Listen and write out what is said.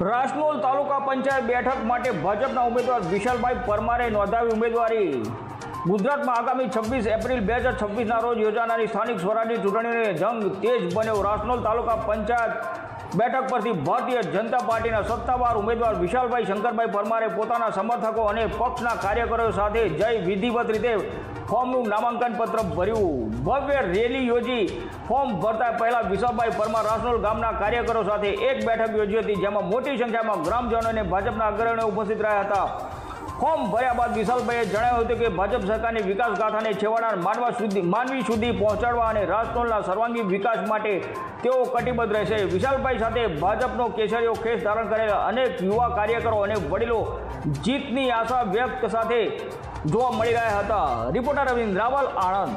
રાસનોલ તાલુકા પંચાયત બેઠક માટે ભાજપના ઉમેદવાર વિશાલભાઈ પરમારે નોંધાવી ઉમેદવારી. ગુજરાતમાં આગામી 26 એપ્રિલ 2026ના રોજ યોજાનારી સ્થાનિક સ્વરાજની ચૂંટણીનો જંગ તેજ બન્યો. રાસનોલ તાલુકા પંચાયત બેઠક પરથી ભારતીય જનતા પાર્ટીના સત્તાવાર ઉમેદવાર વિશાલભાઈ શંકરભાઈ પરમારે પોતાના સમર્થકો અને પક્ષના કાર્યકરો સાથે જઈ વિધિવત રીતે ફોર્મનું નામાંકન પત્ર ભર્યું. ભવ્ય રેલી યોજી ફોર્મ ભરતા પહેલા વિશાલભાઈ પરમાર રાસનોલ ગામના કાર્યકરો સાથે એક બેઠક યોજી હતી, જેમાં મોટી સંખ્યામાં ગ્રામજનો અને ભાજપના અગ્રણીઓ ઉપસ્થિત રહ્યા હતા. ફોર્મ ભર્યા બાદ વિશાલભાઈએ જણાવ્યું હતું કે ભાજપ સરકારની વિકાસ ગાથાને છેવાડા માનવી સુધી પહોંચાડવા અને રાસનોલના સર્વાંગી વિકાસ માટે તેઓ કટિબદ્ધ રહેશે. વિશાલભાઈ સાથે ભાજપનો કેસરીયો ખેસ ધારણ કરેલા અનેક યુવા કાર્યકરો અને વડીલો જીતની આશા વ્યક્ત સાથે જોવા મળી રહ્યા હતા. રિપોર્ટર અરવિંદ રાવલ, આણંદ.